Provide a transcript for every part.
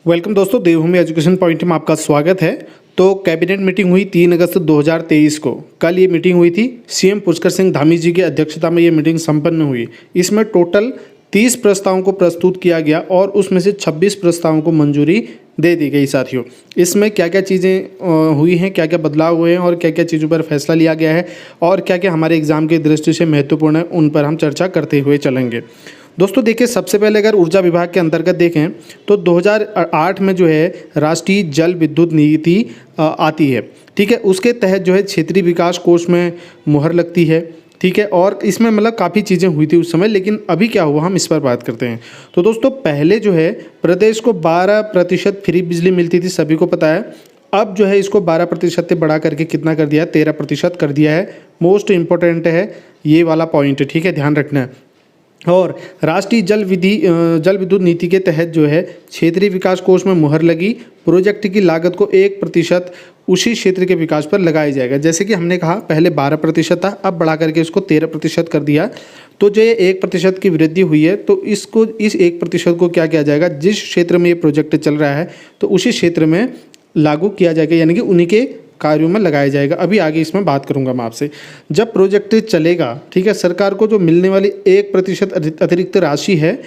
Welcome दोस्तों, देवभूमि education point में आपका स्वागत है। तो कैबिनेट मीटिंग हुई 3 अगस्त 2023 को। कल ये मीटिंग हुई थी। सीएम पुष्कर सिंह धामी जी की अध्यक्षता में ये मीटिंग संपन्न हुई। इसमें टोटल 30 प्रस्तावों को प्रस्तुत किया गया और उसमें से 26 प्रस्तावों को मंजूरी दे दी गई। साथियों, इसमें क्या क्या चीज़ें हुई हैं, क्या क्या बदलाव हुए हैं और क्या क्या चीज़ों पर फैसला लिया गया है और क्या क्या हमारे एग्ज़ाम की दृष्टि से महत्वपूर्ण है, उन पर हम चर्चा करते हुए चलेंगे। दोस्तों देखिए, सबसे पहले अगर ऊर्जा विभाग के अंतर्गत देखें तो 2008 में जो है राष्ट्रीय जल विद्युत नीति आती है। ठीक है, उसके तहत जो है क्षेत्रीय विकास कोष में मुहर लगती है। ठीक है, और इसमें मतलब काफ़ी चीज़ें हुई थी उस समय, लेकिन अभी क्या हुआ हम इस पर बात करते हैं। तो दोस्तों, पहले जो है प्रदेश को 12% फ्री बिजली मिलती थी, सभी को पता है। अब जो है इसको 12% से बढ़ा करके कितना कर दिया है, 13% कर दिया है। मोस्ट इम्पोर्टेंट है ये वाला पॉइंट, ठीक है, ध्यान रखना है। और राष्ट्रीय जल विद्युत नीति के तहत जो है क्षेत्रीय विकास कोष में मुहर लगी। प्रोजेक्ट की लागत को 1% उसी क्षेत्र के विकास पर लगाया जाएगा। जैसे कि हमने कहा पहले 12% था, अब बढ़ा करके इसको 13% कर दिया। तो जो ये 1% की वृद्धि हुई है, तो इस 1% को क्या किया जाएगा, जिस क्षेत्र में ये प्रोजेक्ट चल रहा है तो उसी क्षेत्र में लागू किया जाएगा, यानी कि उन्हीं के कार्यों में लगाया जाएगा। अभी आगे इसमें बात करूंगा मैं आपसे। जब प्रोजेक्ट चलेगा, ठीक है, सरकार को जो मिलने वाली 1% अतिरिक्त राशि है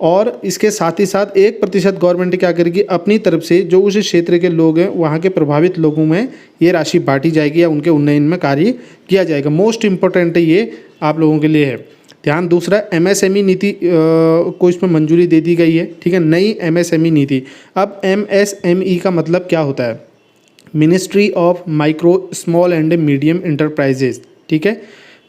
और इसके साथ ही साथ 1% गवर्नमेंट क्या करेगी अपनी तरफ से, जो उस क्षेत्र के लोग हैं वहाँ के प्रभावित लोगों में ये राशि बांटी जाएगी या उनके उन्नयन में कार्य किया जाएगा। मोस्ट इम्पोर्टेंट ये आप लोगों के लिए है ध्यान। दूसरा, एमएसएमई नीति को इसमें मंजूरी दे दी गई है। ठीक है, नई एमएसएमई नीति। अब एमएसएमई का मतलब क्या होता है, ministry of micro small and medium enterprises. ठीक है,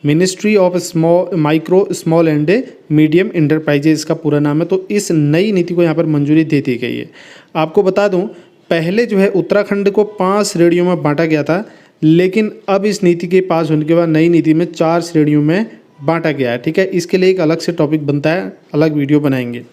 ministry of micro small and medium enterprises का पूरा नाम है। तो इस नई नीति को यहाँ पर मंजूरी दे दी गई है। आपको बता दूं, पहले जो है उत्तराखंड को 5 श्रेणियों में बांटा गया था, लेकिन अब इस नीति के पास होने के बाद नई नीति में 4 श्रेणियों में बांटा गया है। ठीक है, इसके लिए एक अलग से टॉपिक बनता है, अलग वीडियो बनाएंगे।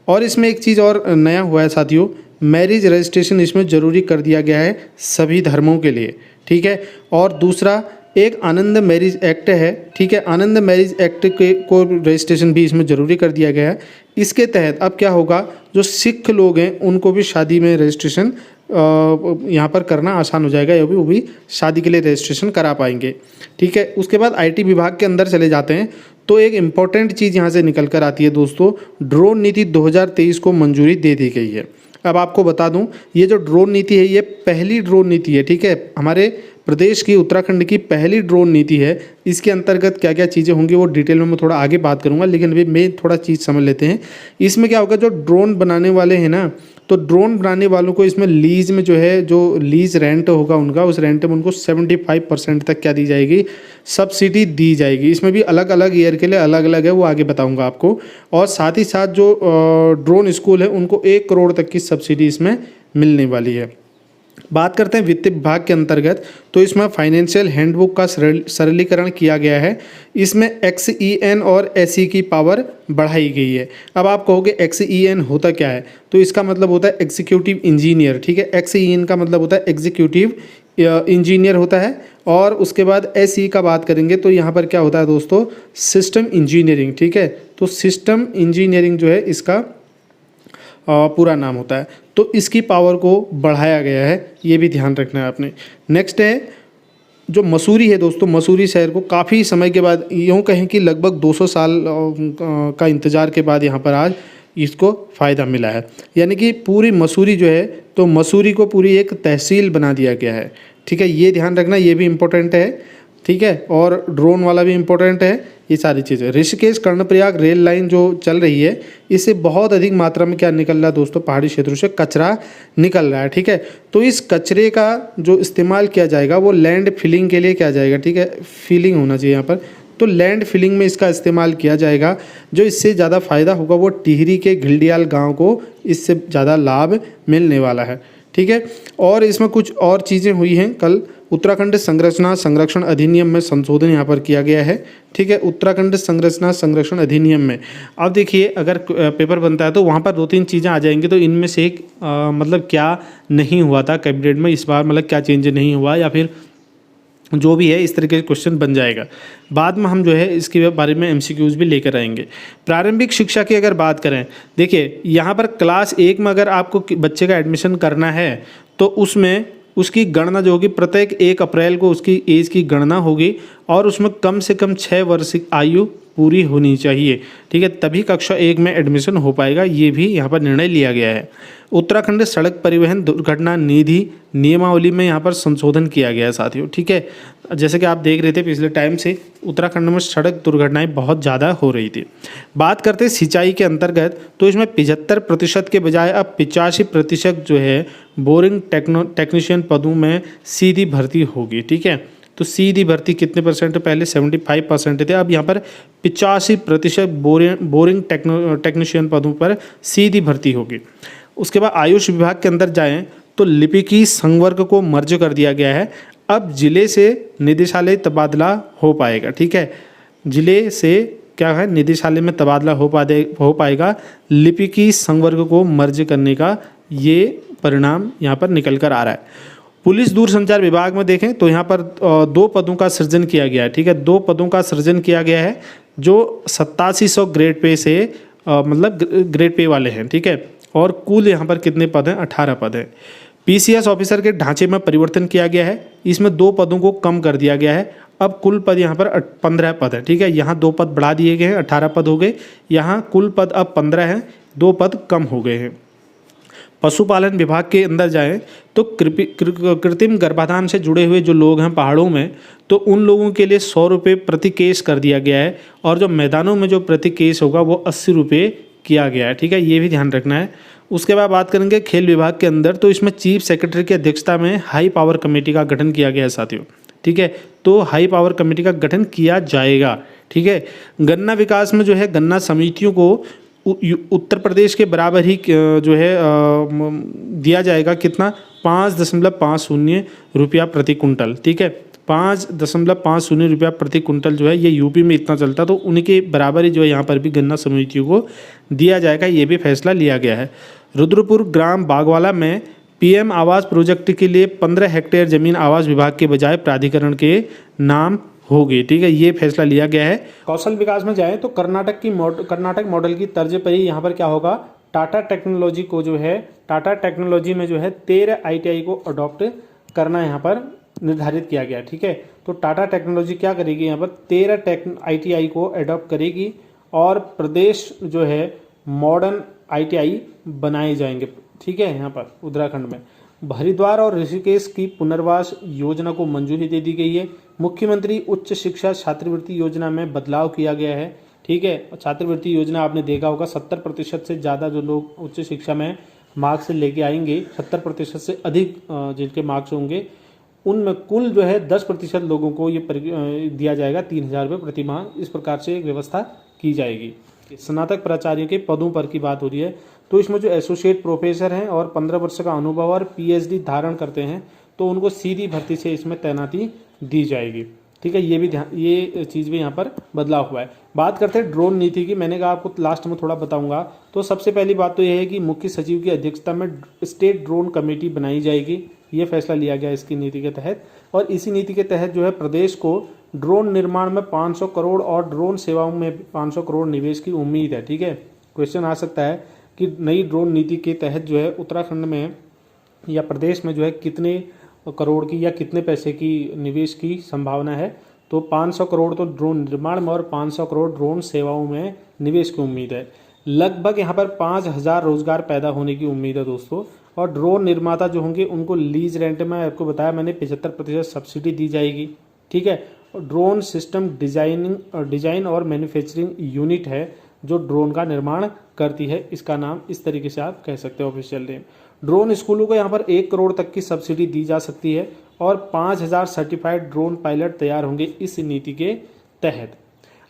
और इसमें एक चीज़ और नया हुआ है साथियों, मैरिज रजिस्ट्रेशन इसमें ज़रूरी कर दिया गया है सभी धर्मों के लिए। ठीक है, और दूसरा एक आनंद मैरिज एक्ट है। ठीक है, आनंद मैरिज एक्ट को रजिस्ट्रेशन भी इसमें ज़रूरी कर दिया गया है। इसके तहत अब क्या होगा, जो सिख लोग हैं उनको भी शादी में रजिस्ट्रेशन यहाँ पर करना आसान हो जाएगा, वो भी शादी के लिए रजिस्ट्रेशन करा पाएंगे। ठीक है, उसके बाद आईटी विभाग के अंदर चले जाते हैं तो एक इम्पॉर्टेंट चीज़ यहाँ से निकल कर आती है दोस्तों, ड्रोन नीति 2023 को मंजूरी दे दी गई है। अब आपको बता दूं, ये जो ड्रोन नीति है ये पहली ड्रोन नीति है। ठीक है, हमारे प्रदेश की, उत्तराखंड की पहली ड्रोन नीति है। इसके अंतर्गत क्या क्या चीज़ें होंगी वो डिटेल में मैं थोड़ा आगे बात करूंगा, लेकिन अभी मैं थोड़ा चीज़ समझ लेते हैं। इसमें क्या होगा, जो ड्रोन बनाने वाले हैं ना, तो ड्रोन बनाने वालों को इसमें लीज में जो है, जो लीज रेंट होगा उनका, उस रेंट में उनको 75% तक क्या दी जाएगी, सब्सिडी दी जाएगी। इसमें भी अलग अलग ईयर के लिए अलग अलग है, वो आगे बताऊंगा आपको। और साथ ही साथ जो ड्रोन स्कूल है उनको 1 करोड़ तक की सब्सिडी इसमें मिलने वाली है। बात करते हैं वित्त विभाग के अंतर्गत, तो इसमें फाइनेंशियल हैंडबुक का सरलीकरण किया गया है। इसमें XEN और SE की पावर बढ़ाई गई है। अब आप कहोगे XEN होता क्या है, तो इसका मतलब होता है एग्जीक्यूटिव इंजीनियर। ठीक है, XEN का मतलब होता है एग्जीक्यूटिव इंजीनियर होता है। और उसके बाद SE का बात करेंगे तो यहाँ पर क्या होता है दोस्तों, सिस्टम इंजीनियरिंग। ठीक है, तो सिस्टम इंजीनियरिंग जो है इसका पूरा नाम होता है। तो इसकी पावर को बढ़ाया गया है, ये भी ध्यान रखना है आपने। नेक्स्ट है जो मसूरी है दोस्तों, मसूरी शहर को काफ़ी समय के बाद, यूँ कहें कि लगभग 200 साल का इंतज़ार के बाद यहाँ पर आज इसको फ़ायदा मिला है। यानी कि पूरी मसूरी जो है, तो मसूरी को पूरी एक तहसील बना दिया गया है। ठीक है, ये ध्यान रखना, ये भी इम्पोर्टेंट है। ठीक है, और ड्रोन वाला भी इम्पोर्टेंट है, ये सारी चीज़ें। ऋषिकेश कर्णप्रयाग रेल लाइन जो चल रही है, इससे बहुत अधिक मात्रा में क्या निकल रहा है दोस्तों, पहाड़ी क्षेत्रों से कचरा निकल रहा है। ठीक है, तो इस कचरे का जो इस्तेमाल किया जाएगा वो लैंड फिलिंग के लिए किया जाएगा। ठीक है, फिलिंग होना चाहिए यहाँ पर, तो लैंड फिलिंग में इसका इस्तेमाल किया जाएगा। जो इससे ज़्यादा फ़ायदा होगा वो टिहरी के घिल्डियाल गाँव को इससे ज़्यादा लाभ मिलने वाला है। ठीक है, और इसमें कुछ और चीज़ें हुई हैं कल। उत्तराखंड संरचना संरक्षण अधिनियम में संशोधन यहाँ पर किया गया है। ठीक है, उत्तराखंड संरचना संरक्षण अधिनियम में अब देखिए, अगर पेपर बनता है तो वहाँ पर 2-3 चीज़ें आ जाएंगी। तो इनमें से एक मतलब क्या नहीं हुआ था कैबिनेट में इस बार, मतलब क्या चेंज नहीं हुआ, या फिर जो भी है इस तरीके के क्वेश्चन बन जाएगा। बाद में हम जो है इसके बारे में एमसीक्यूज भी लेकर आएंगे। प्रारंभिक शिक्षा की अगर बात करें, देखिए यहाँ पर क्लास 1 में अगर आपको बच्चे का एडमिशन करना है तो उसमें उसकी गणना जो होगी प्रत्येक 1 अप्रैल को उसकी एज की गणना होगी और उसमें कम से कम 6 वर्ष की आयु पूरी होनी चाहिए, ठीक है, तभी कक्षा 1 में एडमिशन हो पाएगा। ये भी यहाँ पर निर्णय लिया गया है। उत्तराखंड सड़क परिवहन दुर्घटना निधि नियमावली में यहाँ पर संशोधन किया गया है साथियों, ठीक है। जैसे कि आप देख रहे थे पिछले टाइम से उत्तराखंड में सड़क दुर्घटनाएं बहुत ज़्यादा हो रही थी। बात करते हैं सिंचाई के अंतर्गत, तो इसमें 75% के बजाय अब 85% जो है बोरिंग टेक्नीशियन पदों में सीधी भर्ती होगी, ठीक है। तो सीधी भर्ती कितने परसेंट, पहले 75% थे, अब यहाँ पर 85% बोरिंग टेक्नीशियन पदों पर सीधी भर्ती होगी। उसके बाद आयुष विभाग के अंदर जाएं तो लिपिकी संवर्ग को मर्ज कर दिया गया है। अब जिले से निदेशालय तबादला हो पाएगा, ठीक है, जिले से क्या है निदेशालय में तबादला हो पाएगा। लिपिकी संवर्ग को मर्ज करने का ये परिणाम यहाँ पर निकल कर आ रहा है। पुलिस दूरसंचार विभाग में देखें तो यहाँ पर 2 पदों का सृजन किया गया है, ठीक है, 2 पदों का सृजन किया गया है जो 8700 ग्रेड पे से मतलब ग्रेड पे वाले हैं, ठीक है। और कुल यहाँ पर कितने पद हैं, 18 पद हैं। पीसीएस ऑफिसर के ढांचे में परिवर्तन किया गया है, इसमें 2 पदों को कम कर दिया गया है। अब कुल पद यहाँ पर 15 पद है, ठीक है, यहाँ 2 पद बढ़ा दिए गए हैं, 18 पद हो गए। यहाँ कुल पद अब 15 हैं, 2 पद कम हो गए हैं। पशुपालन विभाग के अंदर जाएं तो कृत्रिम गर्भाधान से जुड़े हुए जो लोग हैं पहाड़ों में, तो उन लोगों के लिए 100 रुपये प्रति केस कर दिया गया है और जो मैदानों में जो प्रति केस होगा वो 80 रुपये किया गया है, ठीक है, ये भी ध्यान रखना है। उसके बाद बात करेंगे खेल विभाग के अंदर, तो इसमें चीफ सेक्रेटरी की अध्यक्षता में हाई पावर कमेटी का गठन किया गया है साथियों, ठीक है, तो हाई पावर कमेटी का गठन किया जाएगा, ठीक है। गन्ना विकास में जो है गन्ना समितियों को उत्तर प्रदेश के बराबर ही जो है दिया जाएगा, कितना 5.50 रुपया प्रति कुंटल, ठीक है, 5.50 रुपया प्रति कुंटल जो है ये यूपी में इतना चलता, तो उनके बराबर ही जो है यहाँ पर भी गन्ना समितियों को दिया जाएगा, ये भी फैसला लिया गया है। रुद्रपुर ग्राम बागवाला में पीएम आवास प्रोजेक्ट के लिए 15 हेक्टेयर जमीन आवास विभाग के बजाय प्राधिकरण के नाम होगी, ठीक है, ये फैसला लिया गया है। कौशल विकास में जाएं तो कर्नाटक मॉडल की तर्ज पर ही यहाँ पर क्या होगा, टाटा टेक्नोलॉजी को जो है टाटा टेक्नोलॉजी में जो है 13 आईटीआई को अडॉप्ट करना यहाँ पर निर्धारित किया गया, ठीक है। तो टाटा टेक्नोलॉजी क्या करेगी, यहाँ पर 13 आईटीआई को अडॉप्ट करेगी और प्रदेश जो है मॉडर्न आईटीआई बनाए जाएंगे, ठीक है। यहाँ पर उत्तराखंड में हरिद्वार और ऋषिकेश की पुनर्वास योजना को मंजूरी दे दी गई है। मुख्यमंत्री उच्च शिक्षा छात्रवृत्ति योजना में बदलाव किया गया है, ठीक है। छात्रवृत्ति योजना आपने देखा होगा 70% से ज़्यादा जो लोग उच्च शिक्षा में मार्क्स लेके आएंगे, 70% से अधिक जिनके मार्क्स होंगे, उनमें कुल जो है 10% लोगों को ये दिया जाएगा 3000 रुपये प्रति माह। इस प्रकार से एक व्यवस्था की जाएगी। स्नातक प्राचार्य के पदों पर की बात हो रही है, तो इसमें जो एसोसिएट प्रोफेसर हैं और 15 वर्ष का अनुभव और पीएचडी धारण करते हैं तो उनको सीधी भर्ती से इसमें तैनाती दी जाएगी, ठीक है। ये भी ये चीज़ भी यहाँ पर बदलाव हुआ है। बात करते हैं ड्रोन नीति की, मैंने कहा आपको लास्ट में थोड़ा बताऊंगा। तो सबसे पहली बात तो यह है कि मुख्य सचिव की अध्यक्षता में स्टेट ड्रोन कमेटी बनाई जाएगी, ये फैसला लिया गया इसकी नीति के तहत। और इसी नीति के तहत जो है प्रदेश को ड्रोन निर्माण में 500 करोड़ और ड्रोन सेवाओं में 500 करोड़ निवेश की उम्मीद है, ठीक है। क्वेश्चन आ सकता है कि नई ड्रोन नीति के तहत जो है उत्तराखंड में या प्रदेश में जो है कितने करोड़ की या कितने पैसे की निवेश की संभावना है। तो 500 करोड़ तो ड्रोन निर्माण में और 500 करोड़ ड्रोन सेवाओं में निवेश की उम्मीद है। लगभग यहाँ पर 5000 रोजगार पैदा होने की उम्मीद है दोस्तों। और ड्रोन निर्माता जो होंगे उनको लीज रेंट में आपको बताया मैंने 75% सब्सिडी दी जाएगी, ठीक है। ड्रोन सिस्टम डिजाइन और मैन्युफैक्चरिंग यूनिट है जो ड्रोन का निर्माण करती है, इसका नाम इस तरीके से आप कह सकते हो ऑफिशियल नेम। ड्रोन स्कूलों को यहाँ पर 1 करोड़ तक की सब्सिडी दी जा सकती है और 5000 सर्टिफाइड ड्रोन पायलट तैयार होंगे इस नीति के तहत।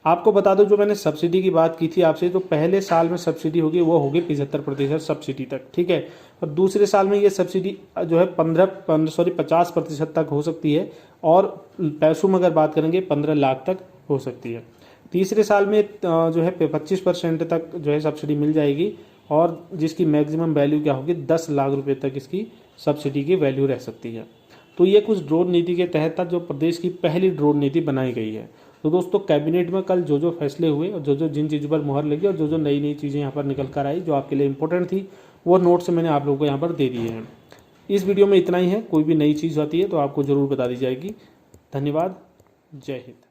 आपको बता दो जो मैंने सब्सिडी की बात की थी आपसे, तो पहले साल में सब्सिडी होगी वो होगी 75% सब्सिडी तक, ठीक है। और दूसरे साल में ये सब्सिडी जो है 50% तक हो सकती है और पैसों में अगर बात करेंगे 15 लाख तक हो सकती है। तीसरे साल में जो है 25% तक जो है सब्सिडी मिल जाएगी और जिसकी मैक्सिमम वैल्यू क्या होगी 10 लाख रुपए तक इसकी सब्सिडी की वैल्यू रह सकती है। तो ये कुछ ड्रोन नीति के तहत था, जो प्रदेश की पहली ड्रोन नीति बनाई गई है। तो दोस्तों कैबिनेट में कल जो जो फैसले हुए और जो जिन चीज़ों पर मुहर लगी और जो जो नई नई चीज़ें यहाँ पर निकल कर आई जो आपके लिए इंपॉर्टेंट थी, वो नोट्स मैंने आप लोगों को यहाँ पर दे दिए हैं। इस वीडियो में इतना ही है। कोई भी नई चीज़ आती है तो आपको ज़रूर बता दी जाएगी। धन्यवाद। जय हिंद।